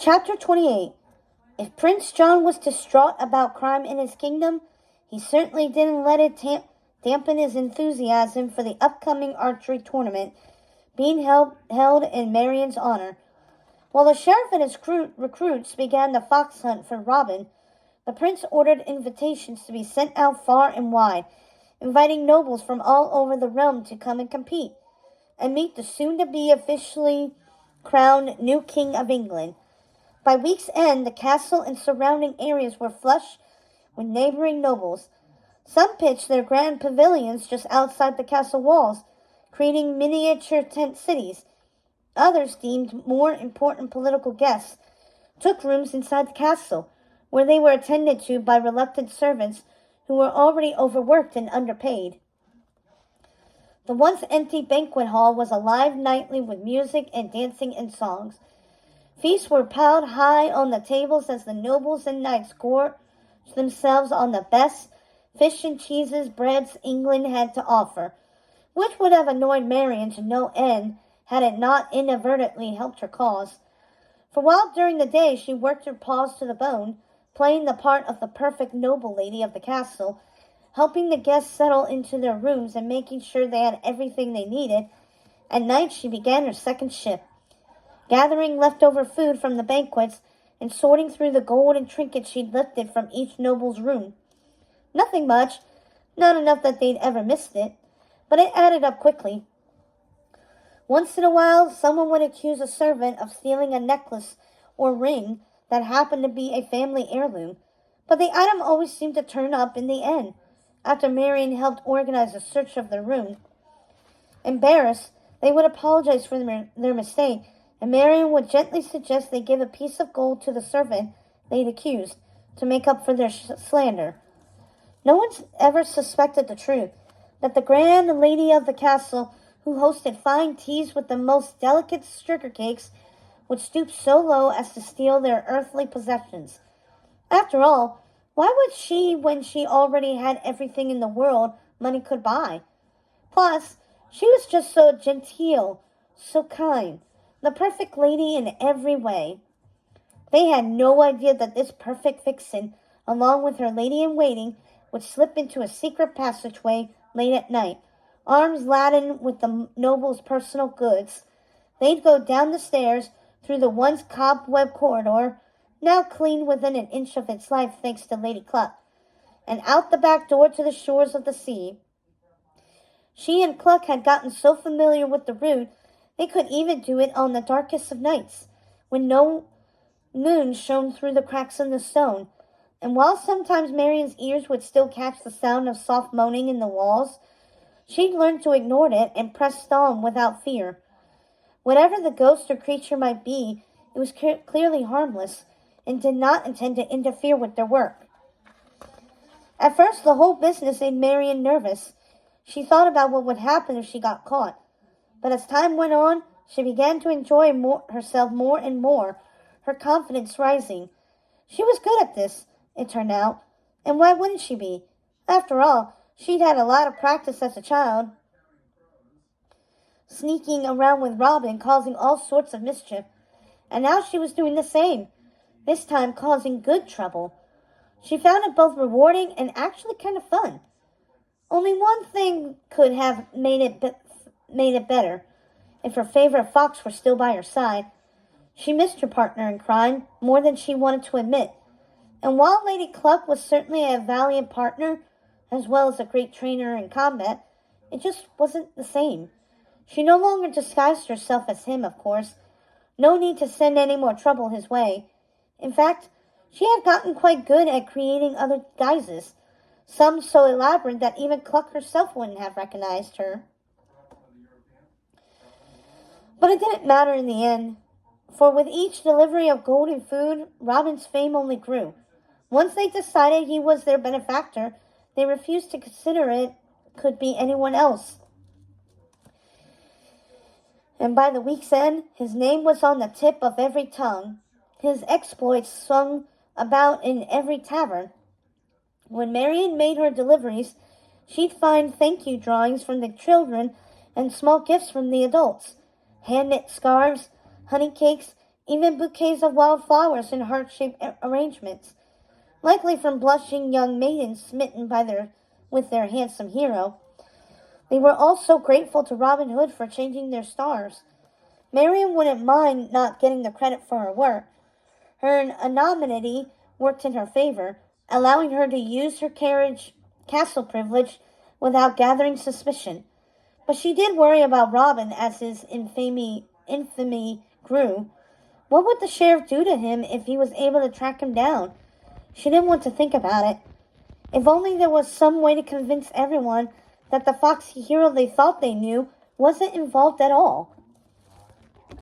Chapter 28. If Prince John was distraught about crime in his kingdom, he certainly didn't let it dampen his enthusiasm for the upcoming archery tournament being held in Marion's honor. While the sheriff and his recruits began the fox hunt for Robin, the prince ordered invitations to be sent out far and wide, inviting nobles from all over the realm to come and compete and meet the soon-to-be officially crowned new king of England. By week's end, the castle and surrounding areas were flush with neighboring nobles. Some pitched their grand pavilions just outside the castle walls, creating miniature tent cities. Others, deemed more important political guests, took rooms inside the castle, where they were attended to by reluctant servants who were already overworked and underpaid. The once empty banquet hall was alive nightly with music and dancing and songs. Feasts were piled high on the tables as the nobles and knights gorged themselves on the best fish and cheeses breads England had to offer, which would have annoyed Marion to no end had it not inadvertently helped her cause. For while during the day she worked her paws to the bone, playing the part of the perfect noble lady of the castle, helping the guests settle into their rooms and making sure they had everything they needed, at night she began her second shift, gathering leftover food from the banquets and sorting through the gold and trinkets she'd lifted from each noble's room. Nothing much, not enough that they'd ever missed it, but it added up quickly. Once in a while, someone would accuse a servant of stealing a necklace or ring that happened to be a family heirloom, but the item always seemed to turn up in the end, after Marion helped organize a search of their room. Embarrassed, they would apologize for their mistake, and Marion would gently suggest they give a piece of gold to the servant they'd accused to make up for their slander. No one ever suspected the truth, that the grand lady of the castle, who hosted fine teas with the most delicate sugar cakes, would stoop so low as to steal their earthly possessions. After all, why would she when she already had everything in the world money could buy? Plus, she was just so genteel, so kind, the perfect lady in every way. They had no idea that this perfect vixen, along with her lady-in-waiting, would slip into a secret passageway late at night, arms laden with the noble's personal goods. They'd go down the stairs, through the once cobweb corridor, now clean within an inch of its life thanks to Lady Cluck, and out the back door to the shores of the sea. She and Cluck had gotten so familiar with the route, they could even do it on the darkest of nights, when no moon shone through the cracks in the stone, and while sometimes Marion's ears would still catch the sound of soft moaning in the walls, she'd learned to ignore it and pressed on without fear. Whatever the ghost or creature might be, it was clearly harmless, and did not intend to interfere with their work. At first, the whole business made Marion nervous. She thought about what would happen if she got caught. But as time went on, she began to enjoy herself more and more, her confidence rising. She was good at this, it turned out, and why wouldn't she be? After all, she'd had a lot of practice as a child, sneaking around with Robin, causing all sorts of mischief, and now she was doing the same, this time causing good trouble. She found it both rewarding and actually kind of fun. Only one thing could have made it better, if her favorite fox were still by her side. She missed her partner in crime more than she wanted to admit, and while Lady Cluck was certainly a valiant partner, as well as a great trainer in combat, it just wasn't the same. She no longer disguised herself as him, of course. No need to send any more trouble his way. In fact, she had gotten quite good at creating other guises, some so elaborate that even Cluck herself wouldn't have recognized her. But it didn't matter in the end, for with each delivery of gold and food, Robin's fame only grew. Once they decided he was their benefactor, they refused to consider it could be anyone else. And by the week's end, his name was on the tip of every tongue, his exploits sung about in every tavern. When Marion made her deliveries, she'd find thank-you drawings from the children and small gifts from the adults, hand-knit scarves, honey cakes, even bouquets of wild flowers in heart-shaped arrangements, likely from blushing young maidens smitten with their handsome hero. They were also grateful to Robin Hood for changing their stars. Marian wouldn't mind not getting the credit for her work. Her anonymity worked in her favor, allowing her to use her castle privilege without gathering suspicion. But she did worry about Robin as his infamy grew. What would the sheriff do to him if he was able to track him down? She didn't want to think about it. If only there was some way to convince everyone that the foxy hero they thought they knew wasn't involved at all.